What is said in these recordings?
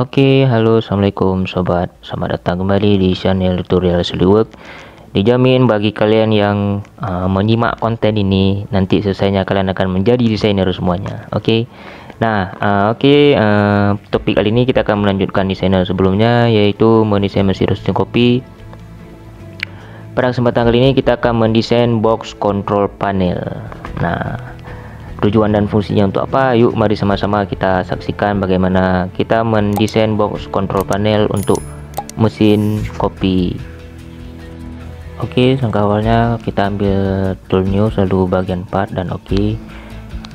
Oke, halo, assalamualaikum sobat. Selamat datang kembali di channel tutorial SolidWorks. Dijamin bagi kalian yang menyimak konten ini, nanti selesainya kalian akan menjadi desainer semuanya. Oke. Nah, topik kali ini kita akan melanjutkan desainer sebelumnya, yaitu mendesain mesin roasting kopi. Pada kesempatan kali ini kita akan mendesain box control panel. Nah, tujuan dan fungsinya untuk apa? Yuk mari sama-sama kita saksikan bagaimana kita mendesain box control panel untuk mesin kopi. Oke, langkah awalnya kita ambil tool new, lalu bagian part dan oke.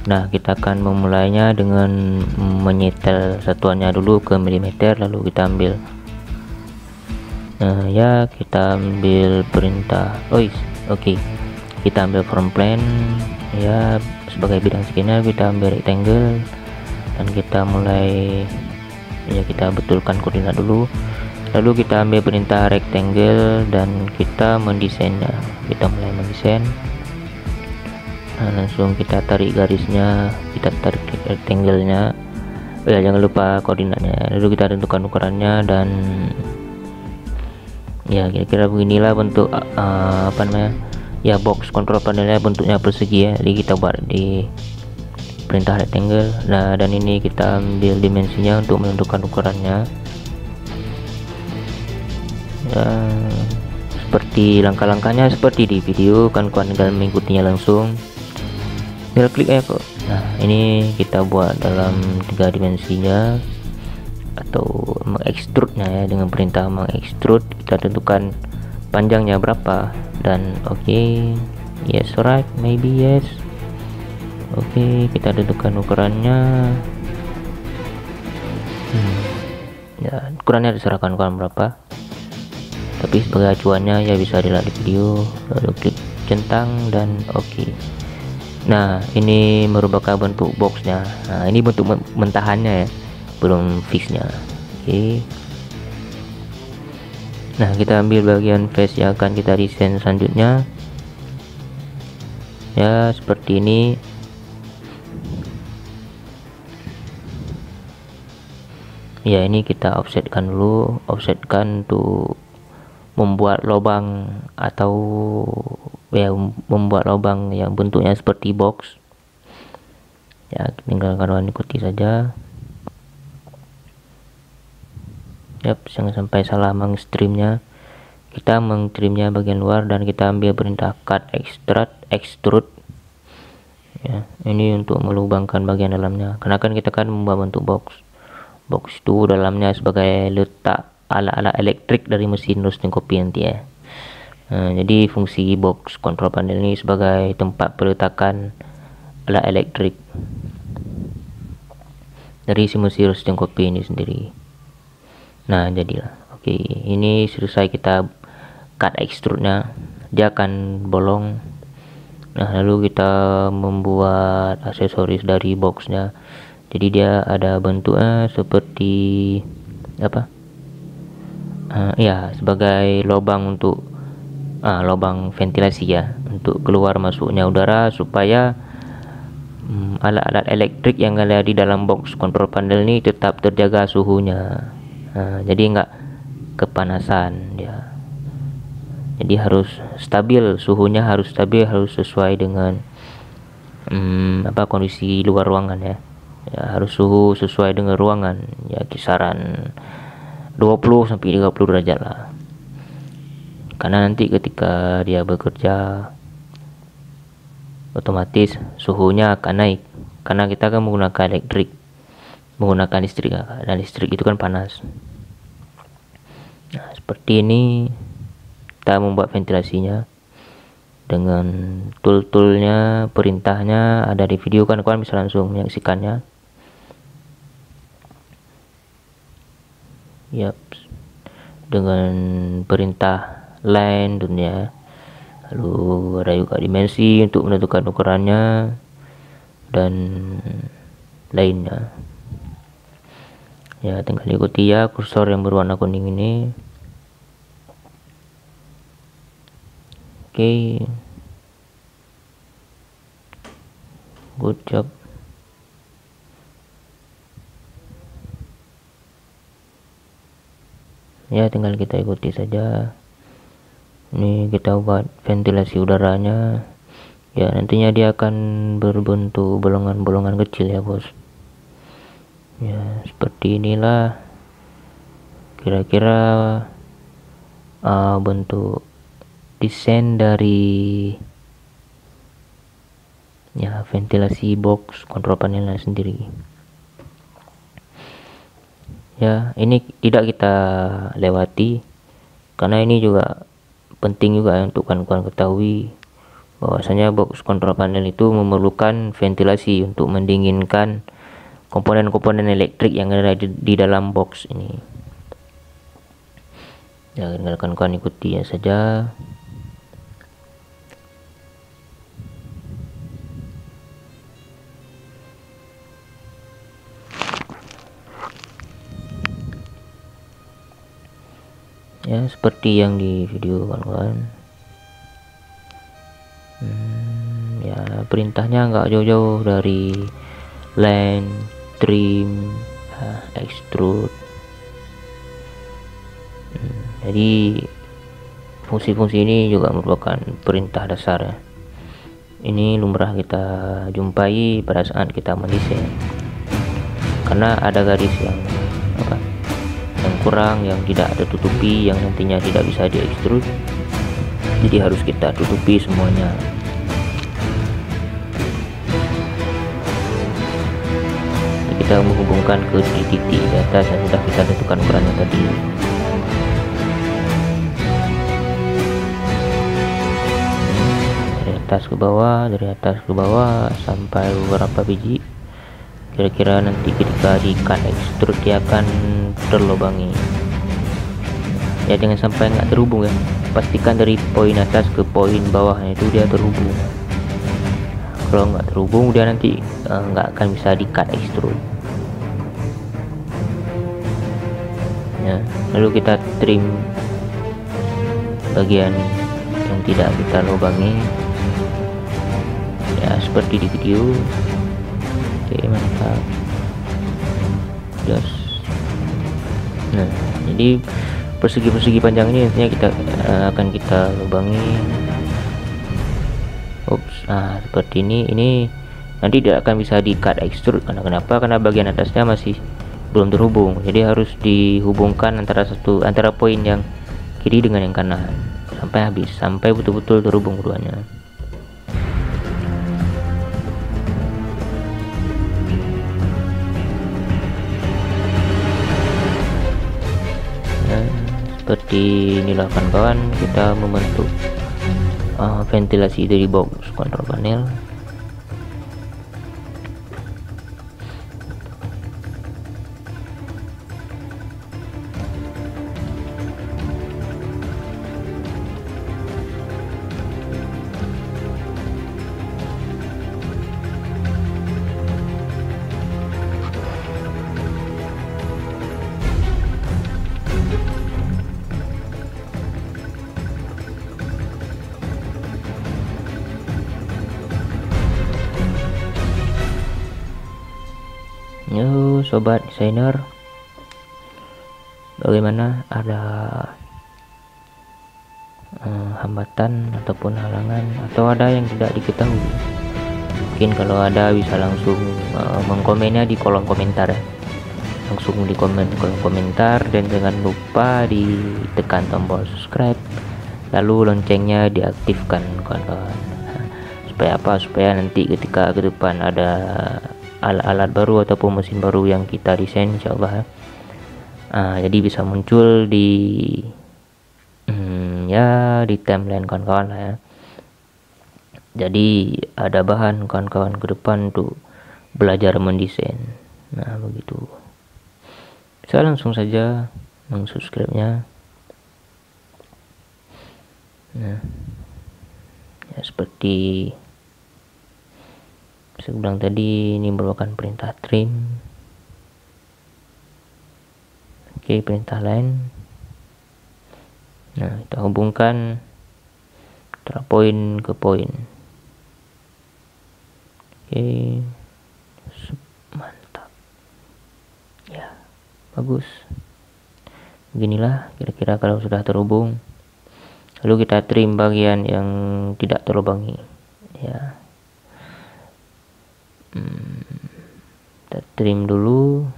Nah, kita akan memulainya dengan menyetel satuannya dulu ke milimeter, lalu kita ambil kita ambil perintah oke. Kita ambil from plane ya, sebagai bidang skenario kita ambil rectangle dan kita mulai kita betulkan koordinat dulu, lalu kita ambil perintah rectangle dan kita mendesainnya. Kita mulai mendesain. Nah, langsung kita tarik garisnya, kita tarik rectangle-nya, jangan lupa koordinatnya, lalu kita tentukan ukurannya dan ya kira-kira beginilah bentuk box control panelnya, bentuknya persegi ya. Jadi kita buat di perintah rectangle. Nah, dan ini kita ambil dimensinya untuk menentukan ukurannya ya, seperti langkah-langkahnya seperti di video kan, kalian tinggal mengikutinya langsung, tinggal klik aja kok. Nah, ini kita buat dalam 3 dimensinya atau mengekstrudnya ya, dengan perintah mengekstrud kita tentukan panjangnya berapa dan yes, right, maybe yes. Kita tentukan ukurannya. Ya, ukurannya diserahkan ukuran berapa, tapi sebagai acuannya ya bisa dilihat di video, lalu klik centang dan oke. Nah, ini merupakan bentuk boxnya. Nah, ini bentuk mentahannya ya, belum fixnya. Nah, kita ambil bagian face yang akan kita desain selanjutnya ya, seperti ini. Ya, ini kita offsetkan dulu, untuk membuat lubang atau ya membuat lubang yang bentuknya seperti box ya. Tinggal kalian ikuti saja. Jangan sampai salah mengstreamnya. Kita mengtrimnya bagian luar dan kita ambil perintah cut extrude ya, ini untuk melubangkan bagian dalamnya, karena kan kita kan membuat bentuk box itu dalamnya sebagai letak alat-alat elektrik dari mesin roasting kopi nanti ya. Jadi fungsi box control panel ini sebagai tempat peletakan alat elektrik dari si mesin roasting kopi ini sendiri. Nah, jadilah ini selesai kita cut extrude-nya, dia akan bolong. Nah, lalu kita membuat aksesoris dari boxnya, jadi dia ada bentuknya seperti apa sebagai lubang untuk lubang ventilasi ya, untuk keluar masuknya udara supaya alat-alat elektrik yang ada di dalam box control panel ini tetap terjaga suhunya. Jadi enggak kepanasan ya, jadi harus stabil suhunya, harus stabil, harus sesuai dengan kondisi luar ruangan ya. Harus suhu sesuai dengan ruangan ya, kisaran 20 sampai 30 derajat lah, karena nanti ketika dia bekerja otomatis suhunya akan naik, karena kita akan menggunakan listrik dan listrik itu kan panas. Nah, seperti ini kita membuat ventilasinya dengan tool-toolnya, perintahnya ada di video kan, kalian bisa langsung menyaksikannya. Dengan perintah line dunia, lalu ada juga dimensi untuk menentukan ukurannya dan lainnya ya. Tinggal ikuti ya kursor yang berwarna kuning ini. Good job. ya tinggal kita ikuti saja. Ini kita buat ventilasi udaranya ya, nantinya dia akan berbentuk bolongan-bolongan kecil ya bos ya. Seperti inilah kira-kira bentuk desain dari ya ventilasi box kontrol panelnya sendiri ya. Ini tidak kita lewati karena ini juga penting juga untuk kawan-kawan ketahui bahwasanya box kontrol panel itu memerlukan ventilasi untuk mendinginkan komponen-komponen elektrik yang ada di dalam box ini ya. Kawan-kawan ikuti ya saja. Ya seperti yang di video kawan-kawan. Ya perintahnya nggak jauh-jauh dari line, trim, extrude. Jadi fungsi-fungsi ini juga merupakan perintah dasar ya. Ini lumrah kita jumpai pada saat kita mendesain karena ada garis yang kurang, yang tidak ada tutupi, yang nantinya tidak bisa di extrude, jadi harus kita tutupi semuanya. Kita menghubungkan ke titik di atas yang sudah kita tentukan ukurannya tadi. Dari atas ke bawah sampai beberapa biji. Kira-kira nanti ketika di cut extrude dia akan terlubangi ya, jangan sampai nggak terhubung ya. Pastikan dari poin atas ke poin bawahnya itu dia terhubung. Kalau nggak terhubung dia nanti nggak akan bisa di cut extrude ya. Lalu kita trim bagian yang tidak kita lubangi ya, seperti di video. Oke, mantap. Yes. Nah, jadi persegi-persegi panjang ini nantinya kita akan kita lubangi. Seperti ini nanti tidak akan bisa di cut extrude karena kenapa? Karena bagian atasnya masih belum terhubung. Jadi harus dihubungkan antara poin yang kiri dengan yang kanan sampai habis, sampai betul-betul terhubung keduanya. Seperti inilah kawan-kawan kita membentuk ventilasi dari box kontrol panel. Yo sobat desainer, bagaimana, ada hambatan ataupun halangan atau ada yang tidak diketahui? Mungkin kalau ada bisa langsung mengkomennya di kolom komentar ya. Langsung di kolom komentar, dan jangan lupa ditekan tombol subscribe, lalu loncengnya diaktifkan kawan-kawan. Supaya apa? Supaya nanti ketika ke depan ada alat-alat baru ataupun mesin baru yang kita desain, insyaallah jadi bisa muncul di ya di timeline kawan-kawan lah ya. Jadi ada bahan kawan-kawan ke depan untuk belajar mendesain. Nah begitu, bisa langsung saja mensubscribe-nya. Nah ya, seperti saya bilang tadi, ini merupakan perintah trim. Oke, perintah lain. Nah, kita hubungkan antara poin ke poin. Oke, mantap ya, bagus. Beginilah kira-kira kalau sudah terhubung. Lalu kita trim bagian yang tidak terlubangi ya. Kita trim dulu.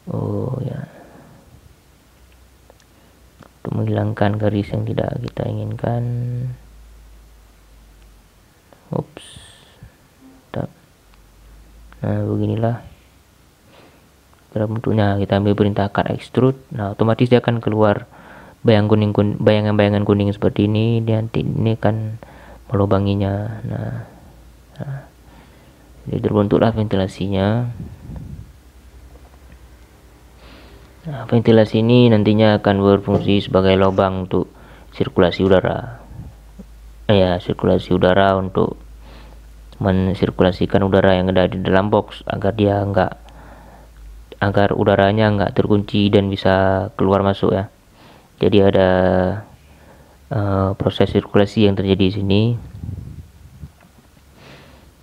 Oh ya, untuk menghilangkan garis yang tidak kita inginkan. Ups. Nah beginilah cara bentuknya. Kita ambil perintah cut extrude. Nah otomatis dia akan keluar bayangan-bayangan kuning seperti ini. Nanti ini akan melubanginya. Nah jadi terbentuklah ventilasinya. Nah, ventilasi ini nantinya akan berfungsi sebagai lubang untuk sirkulasi udara. Sirkulasi udara untuk mensirkulasikan udara yang ada di dalam box agar udaranya nggak terkunci dan bisa keluar masuk ya. Jadi ada proses sirkulasi yang terjadi di sini.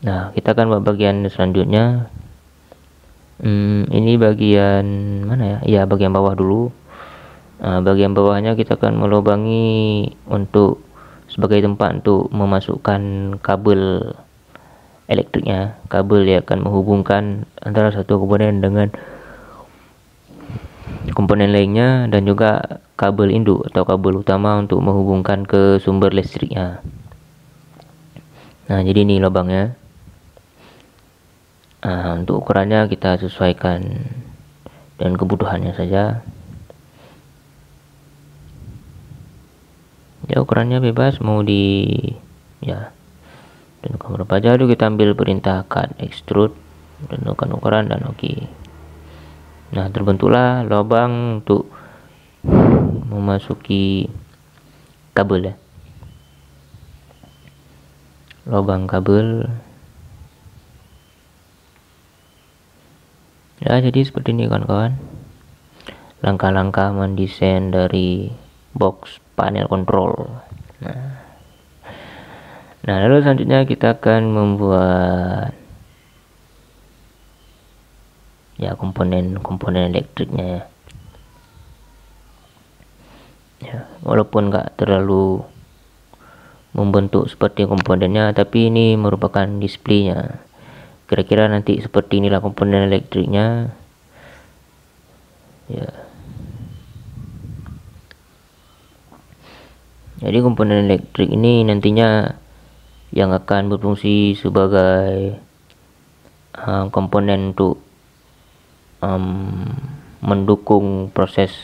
Nah kita akan bagian selanjutnya. Ini bagian mana ya? Ya bagian bawah dulu. Bagian bawahnya kita akan melubangi untuk sebagai tempat untuk memasukkan kabel elektriknya. Kabel yang akan menghubungkan antara satu komponen dengan komponen lainnya, dan juga kabel induk atau kabel utama untuk menghubungkan ke sumber listriknya. Nah jadi ini lubangnya. Untuk ukurannya kita sesuaikan dan kebutuhannya saja. Ya ukurannya bebas, mau ya tentukan berapa jauh. Kita ambil perintah cut extrude, tentukan ukuran dan oke. Nah terbentuklah lubang untuk memasuki kabel ya. Lubang kabel ya. Jadi seperti ini kawan-kawan langkah-langkah mendesain dari box panel control. Nah lalu selanjutnya kita akan membuat ya komponen elektriknya ya. Walaupun nggak terlalu membentuk seperti komponennya, tapi ini merupakan displaynya. Kira-kira nanti seperti inilah komponen elektriknya ya. Jadi komponen elektrik ini nantinya yang akan berfungsi sebagai komponen untuk mendukung proses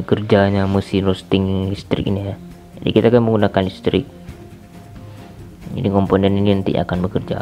kerjanya mesin roasting listrik ini ya. Jadi kita akan menggunakan listrik. Jadi komponen ini nanti akan bekerja.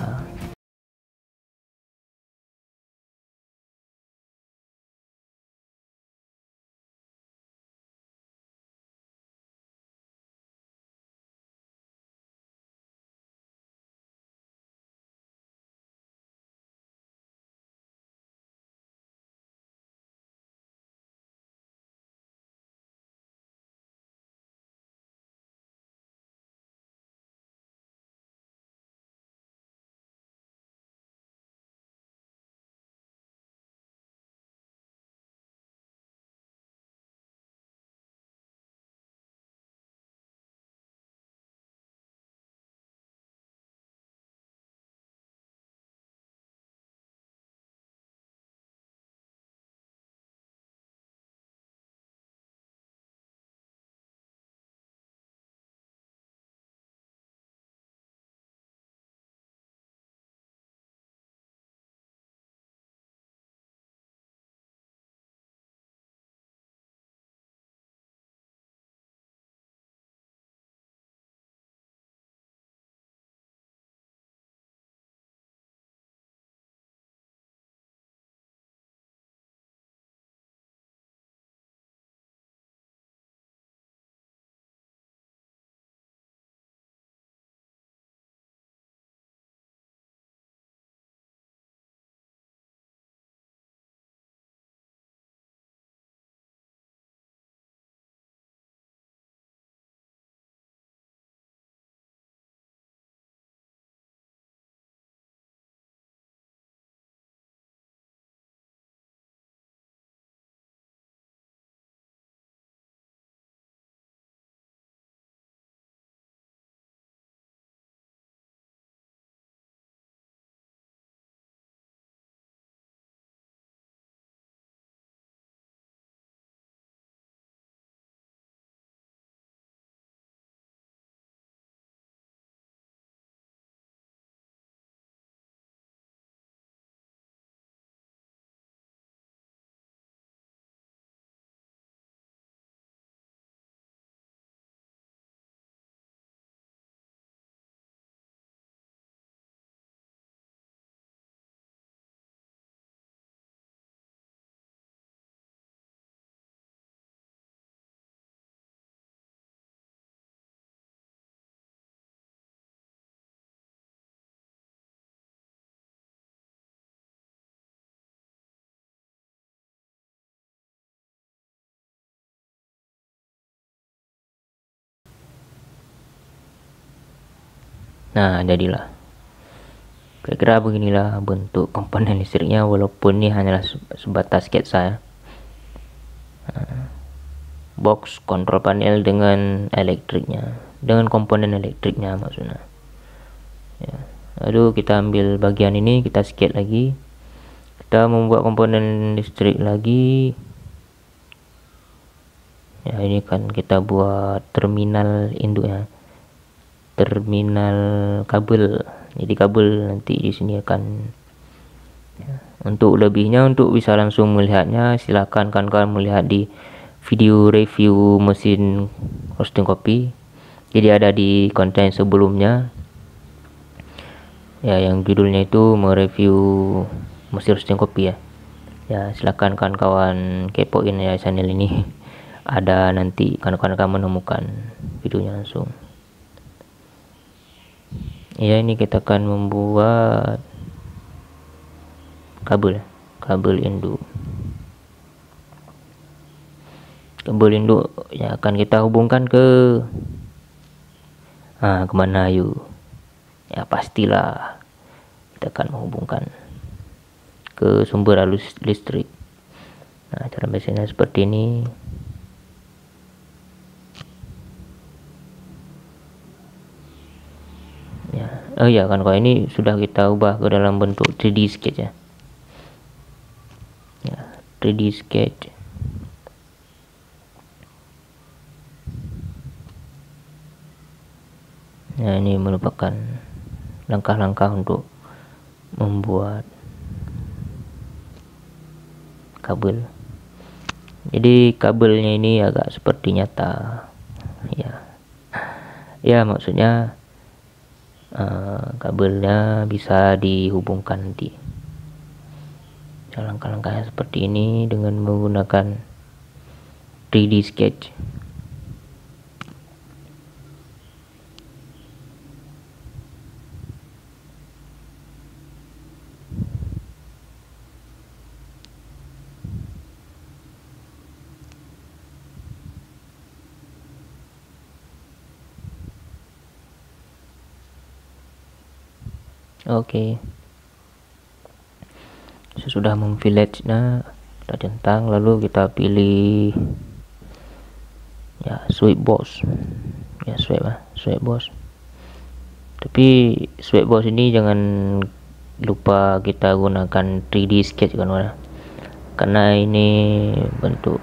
Nah, jadilah kira-kira beginilah bentuk komponen listriknya, walaupun ini hanyalah sebatas sketsa ya. Box control panel dengan elektriknya, dengan komponen elektriknya maksudnya ya. Lalu kita ambil bagian ini, kita sketch lagi, kita membuat komponen listrik lagi ya. Ini kan kita buat terminal induknya, terminal kabel. Jadi kabel nanti di sini akan ya. Untuk lebihnya, untuk bisa langsung melihatnya, silakan kawan-kawan melihat di video review mesin roasting kopi. Jadi ada di konten sebelumnya ya, yang judulnya itu mereview mesin roasting kopi ya. Ya, silakan kawan-kawan kepoin ya channel ini. Ada nanti kawan-kawan akan menemukan videonya langsung. Ya, ini kita akan membuat kabel induk. Kabel induk yang akan kita hubungkan ke kemana yuk? Ya pastilah kita akan menghubungkan ke sumber arus listrik. Nah, cara biasanya seperti ini. Ya, oh ya kan, kalau ini sudah kita ubah ke dalam bentuk 3D sketch ya. Ya, 3D sketch. Nah, ini merupakan langkah-langkah untuk membuat kabel. Jadi kabelnya ini agak seperti nyata ya. Ya, maksudnya kabelnya bisa dihubungkan nanti. Langkah-langkahnya seperti ini dengan menggunakan 3D sketch. Oke. Sesudah memfilletnya, kita centang, lalu kita pilih ya sweep boss. Ya sweep boss. Tapi sweep boss ini jangan lupa kita gunakan 3D sketch kan, karena ini bentuk.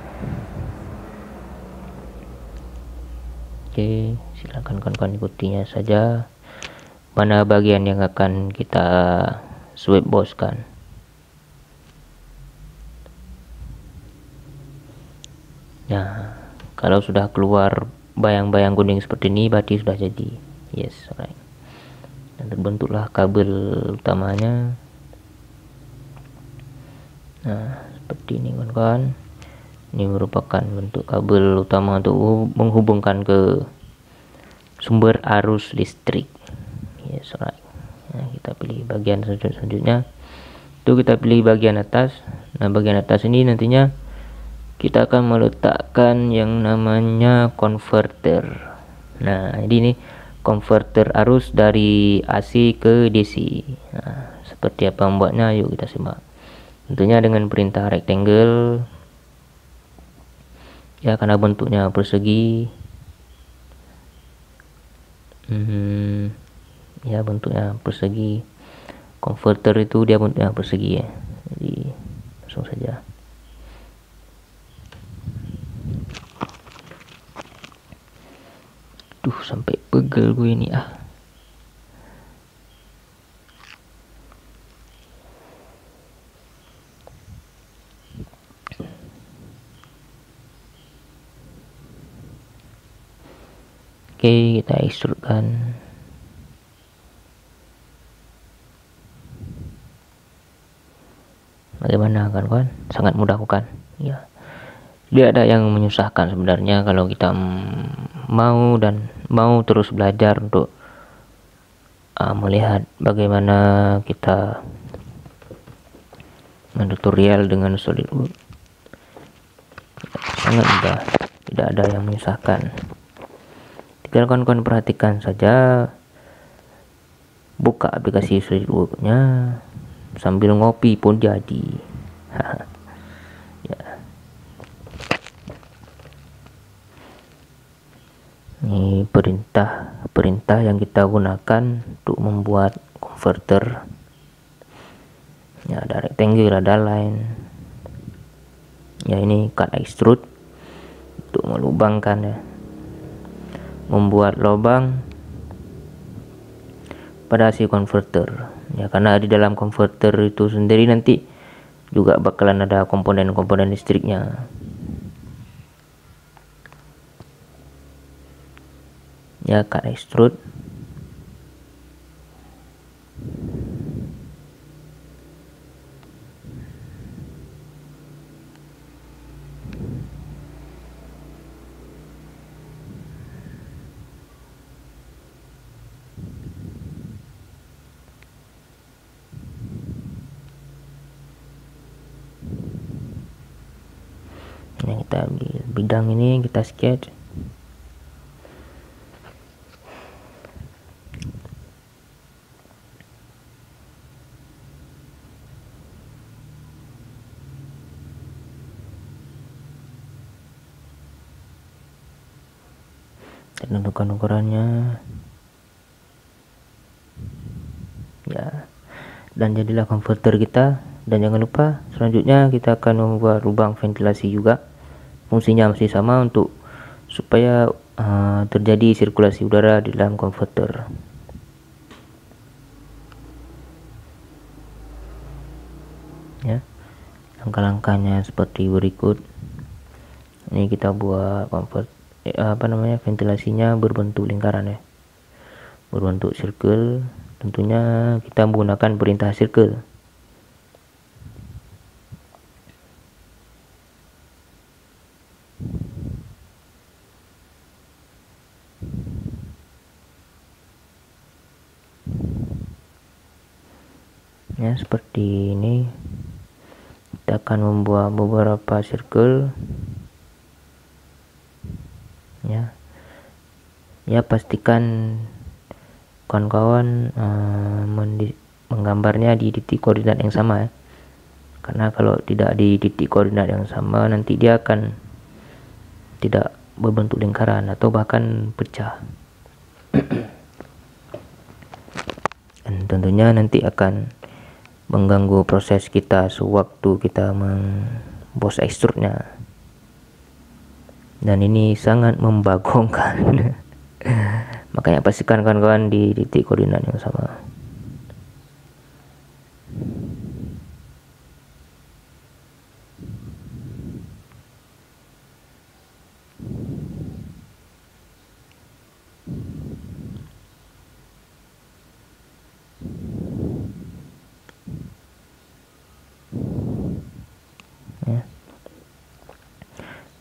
Oke, silakan kawan-kawan ikutinya saja mana bagian yang akan kita sweep boss kan. Nah, kalau sudah keluar bayang-bayang kuning seperti ini berarti sudah jadi. Yes, alright. Dan terbentuklah kabel utamanya. Nah, seperti ini kawan-kawan. Ini merupakan bentuk kabel utama untuk menghubungkan ke sumber arus listrik. Yes, alright. Nah, kita pilih bagian selanjutnya. Itu kita pilih bagian atas. Nah, bagian atas ini nantinya kita akan meletakkan yang namanya converter. Nah, jadi ini converter arus dari AC ke DC. Nah, seperti apa membuatnya? Yuk kita simak. Tentunya dengan perintah rectangle ya, karena bentuknya persegi. Ya, bentuknya persegi. Converter itu dia bentuknya persegi ya. Jadi langsung saja. Sampai pegel gue ini Oke, kita extrudekan. Bagaimana kawan-kawan? Sangat mudah bukan? Ya. Tidak ada yang menyusahkan sebenarnya kalau kita mau terus belajar untuk melihat bagaimana kita tutorial dengan SolidWorks. Sangat mudah, tidak ada yang menyusahkan. Tinggal kawan-kawan perhatikan saja buka aplikasi SolidWorks-nya sambil ngopi pun jadi. Ya. Ini perintah yang kita gunakan untuk membuat converter. Ya, ada rectangle, ada line. Ya, ini cut extrude untuk melubangkan ya. Membuat lubang pada si converter. Ya, karena di dalam converter itu sendiri nanti juga bakalan ada komponen-komponen listriknya. Ya, cut extrude. Yang kita ambil bidang ini, kita sketch. Tentukan ukurannya ya, dan jadilah converter kita. Dan jangan lupa selanjutnya kita akan membuat lubang ventilasi juga. Fungsinya masih sama, untuk supaya terjadi sirkulasi udara di dalam converter. Ya, langkah-langkahnya seperti berikut. Ini kita buat ventilasinya berbentuk lingkaran ya, berbentuk circle. Tentunya kita menggunakan perintah circle. Ya, seperti ini. Kita akan membuat beberapa circle ya. Ya, pastikan kawan-kawan menggambarnya di titik koordinat yang sama ya. Karena kalau tidak di titik koordinat yang sama, nanti dia akan tidak berbentuk lingkaran atau bahkan pecah. Dan tentunya nanti akan mengganggu proses kita sewaktu kita memboss extrude-nya. Dan ini sangat membagongkan. Makanya pastikan kawan-kawan di titik koordinat yang sama. Ya.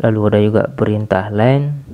Lalu ada juga perintah line.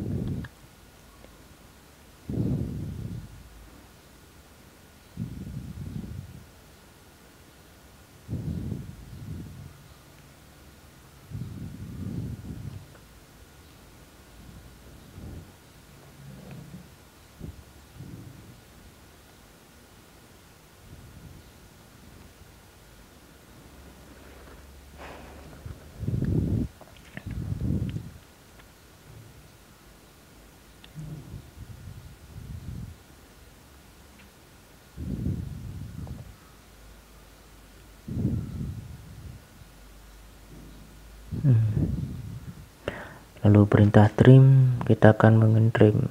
Lalu perintah trim, kita akan mengetrim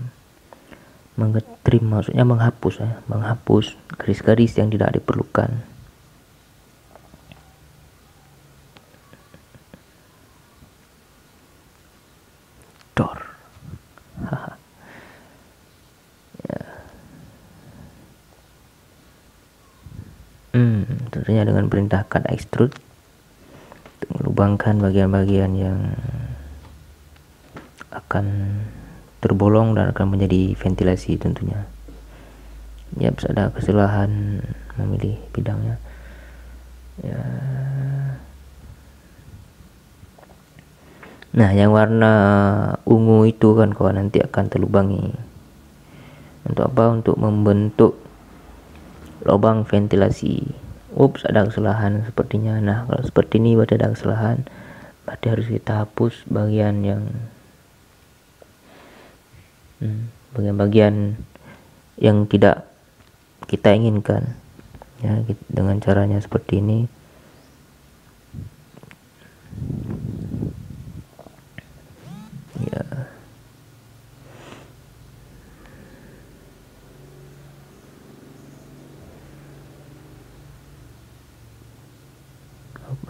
maksudnya menghapus ya, menghapus garis-garis yang tidak diperlukan. Dor. Ya. Tentunya dengan perintah cut extrude untuk melubangkan bagian-bagian yang akan terbolong dan akan menjadi ventilasi tentunya. Ya, bisa ada kesalahan memilih bidangnya. Ya. Nah, yang warna ungu itu kan kawan nanti akan terlubangi. Untuk apa? Untuk membentuk lubang ventilasi. Ups, ada kesalahan sepertinya. Nah, kalau seperti ini berarti ada kesalahan, berarti harus kita hapus bagian yang bagian-bagian yang tidak kita inginkan ya, dengan caranya seperti ini. Ya,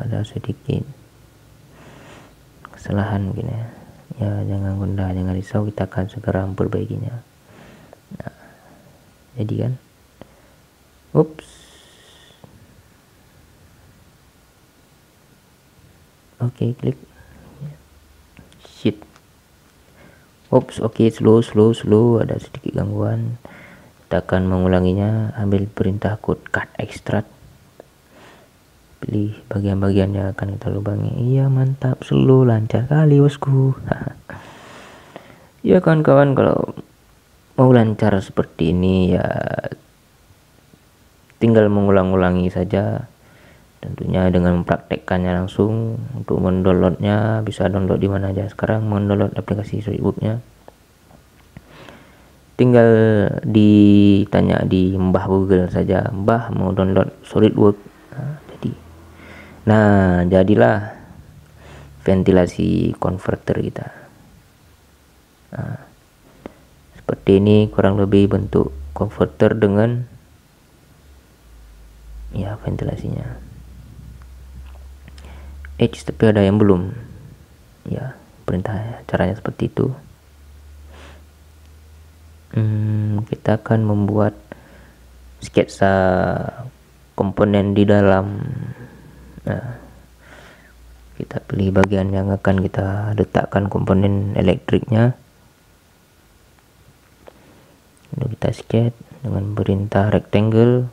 ada sedikit kesalahan gini ya, jangan gundah, jangan risau, kita akan segera memperbaikinya. Nah, jadi kan, ups, oke, klik, shit, ups, oke, slow, ada sedikit gangguan. Kita akan mengulanginya. Ambil perintah code cut extract, pilih bagian-bagian yang akan kita lubangi. Iya, mantap, slow, lancar kali bosku. Ya kawan-kawan, kalau mau lancar seperti ini ya tinggal mengulang-ulangi saja, tentunya dengan mempraktekkannya langsung. Untuk mendownloadnya bisa download di mana aja sekarang. Mendownload aplikasi SolidWorks-nya tinggal ditanya di Mbah Google saja, Mbah mau download SolidWorks. Nah, jadilah ventilasi converter kita. Nah, seperti ini kurang lebih bentuk converter dengan ya ventilasinya. Tapi ada yang belum ya, perintah caranya seperti itu. Kita akan membuat sketsa komponen di dalam. Nah, kita pilih bagian yang akan kita letakkan komponen elektriknya. Lalu kita sketch dengan perintah rectangle.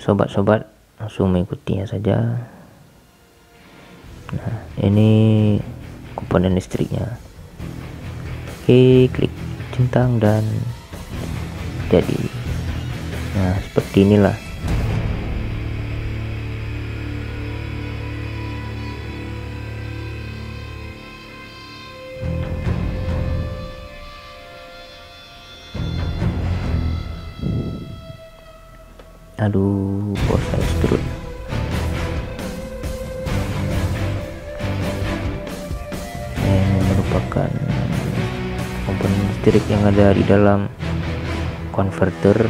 Sobat-sobat langsung mengikutinya saja. Nah, ini komponen listriknya. Oke, klik centang dan jadi. Nah, seperti inilah. Aduh, bos saya turun. Ini merupakan komponen listrik yang ada di dalam converter.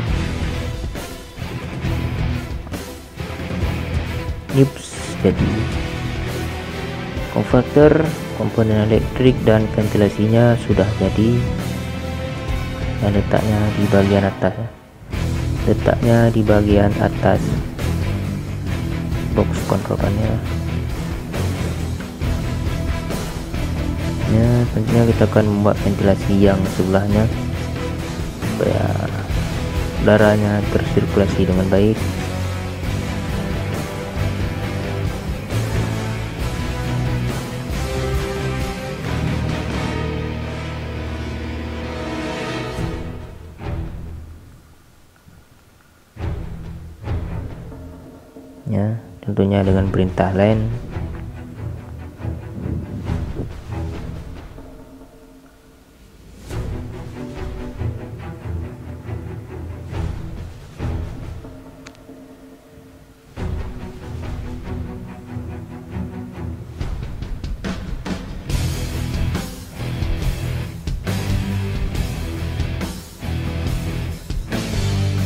Yups, jadi converter, komponen elektrik dan ventilasinya sudah jadi. Dan letaknya di bagian atas ya. Letaknya di bagian atas box kontrolnya. Ya, tentunya kita akan membuat ventilasi yang sebelahnya supaya udaranya tersirkulasi dengan baik. Ya, tentunya dengan perintah line.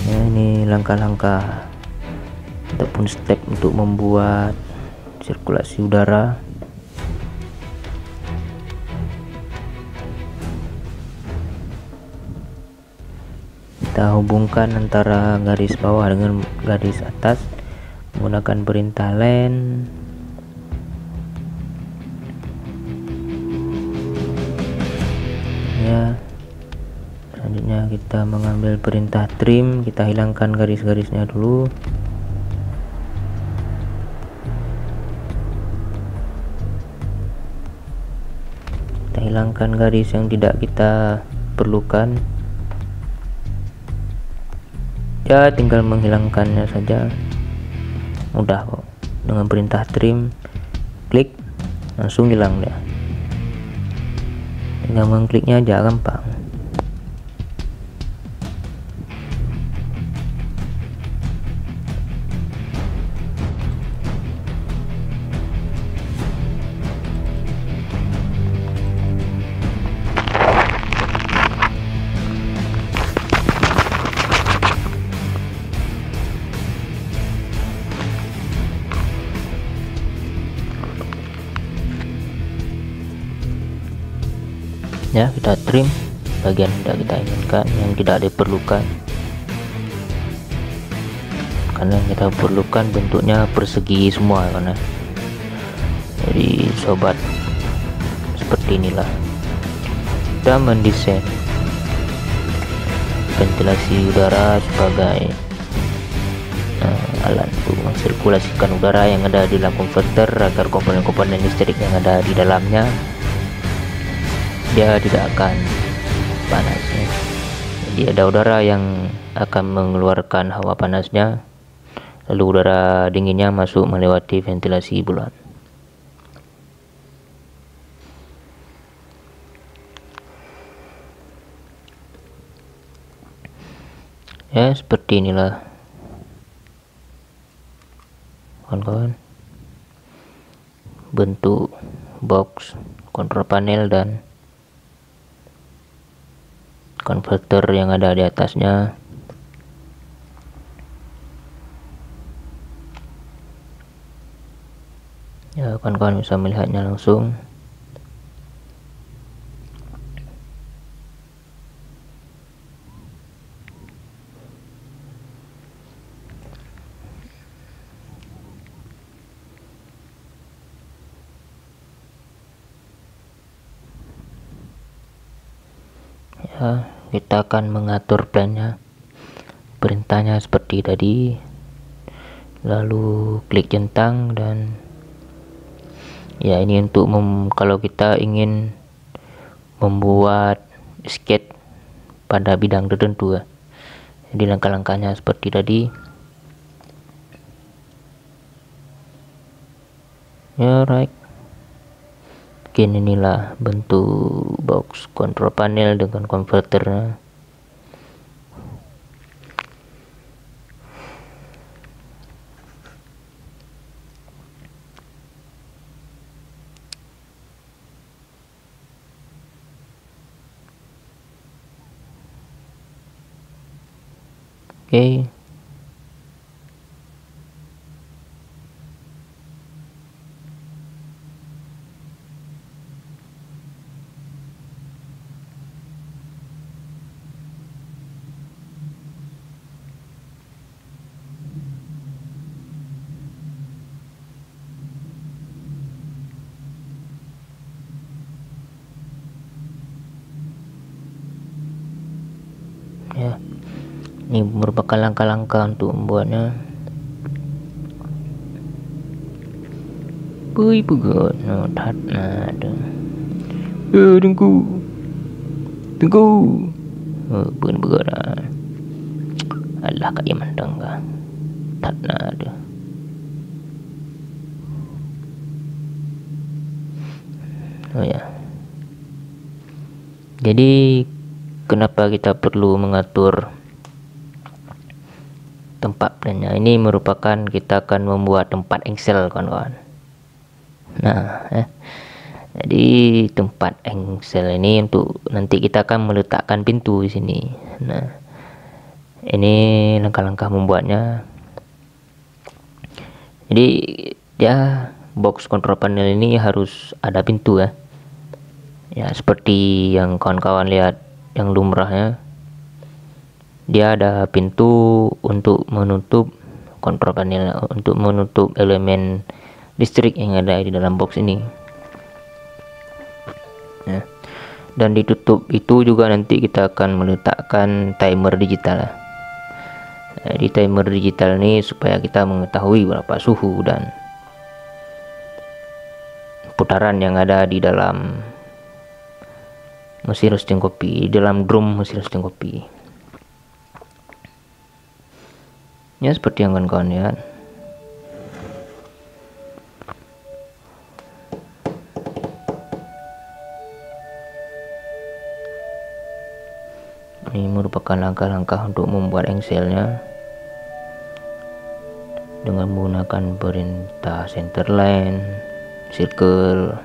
Ya, ini langkah-langkah ataupun step untuk membuat sirkulasi udara. Kita hubungkan antara garis bawah dengan garis atas menggunakan perintah line. Ya, selanjutnya kita mengambil perintah trim, kita hilangkan garis-garisnya dulu. Hilangkan garis yang tidak kita perlukan. Ya tinggal menghilangkannya saja, mudah kok. Dengan perintah trim, klik, langsung hilang dia. Tinggal mengkliknya aja, gampang. Ya, kita trim bagian yang tidak kita inginkan, yang tidak diperlukan, karena yang kita perlukan bentuknya persegi semua karena. Jadi sobat, seperti inilah kita mendesain ventilasi udara sebagai alat untuk mensirkulasikan udara yang ada di dalam konverter agar komponen-komponen listrik yang ada di dalamnya dia tidak akan panas ya. Jadi ada udara yang akan mengeluarkan hawa panasnya, lalu udara dinginnya masuk melewati ventilasi bulan. Ya seperti inilah kawan-kawan bentuk box control panel dan konverter yang ada di atasnya. Ya kawan-kawan bisa melihatnya langsung. Ya, kita akan mengatur plannya. Perintahnya seperti tadi, lalu klik centang dan ya ini untuk kalau kita ingin membuat skate pada bidang tertentu ya. Jadi langkah-langkahnya seperti tadi. Ya right. Mungkin inilah bentuk box control panel dengan konverternya. Oke. Ya, ini merupakan langkah-langkah untuk membuatnya. Bui pegot, no that ada. Tunggu. Pun bergerak. Alah kat dia mandang kah? Tak ada. Oh ya. Jadi kenapa kita perlu mengatur tempat plannya? Ini merupakan kita akan membuat tempat engsel kawan-kawan. Nah, jadi tempat engsel ini untuk nanti kita akan meletakkan pintu di sini. Nah, ini langkah-langkah membuatnya. Jadi ya box control panel ini harus ada pintu ya. Ya seperti yang kawan-kawan lihat yang lumrahnya, dia ada pintu untuk menutup control panel, untuk menutup elemen listrik yang ada di dalam box ini ya. Dan ditutup itu juga nanti kita akan meletakkan timer digital. Di timer digital ini supaya kita mengetahui berapa suhu dan putaran yang ada di dalam mesin roasting kopi, dalam drum mesin roasting kopi. Ya seperti yang kawan-kawan lihat. Ini merupakan langkah-langkah untuk membuat Excelnya dengan menggunakan perintah centerline, circle.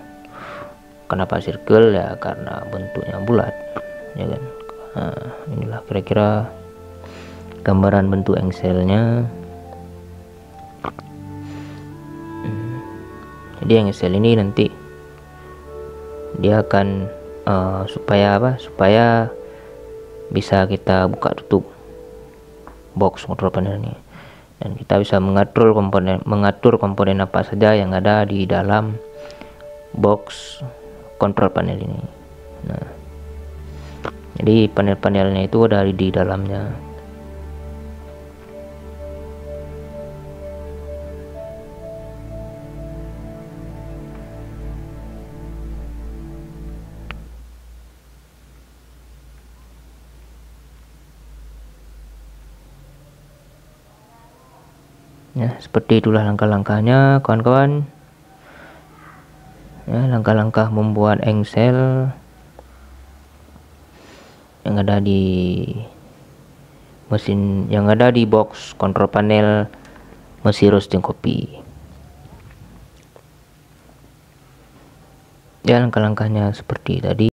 Kenapa circle? Ya karena bentuknya bulat, ya kan. Nah, inilah kira-kira gambaran bentuk Excelnya. Jadi Excel ini nanti dia akan supaya bisa kita buka tutup box control panel ini, dan kita bisa mengatur komponen apa saja yang ada di dalam box control panel ini. Nah, jadi panel-panelnya itu ada di dalamnya. Ya, seperti itulah langkah-langkahnya kawan-kawan. Ya, langkah-langkah membuat Excel yang ada di box control panel mesin roasting kopi. Ya, langkah-langkahnya seperti tadi.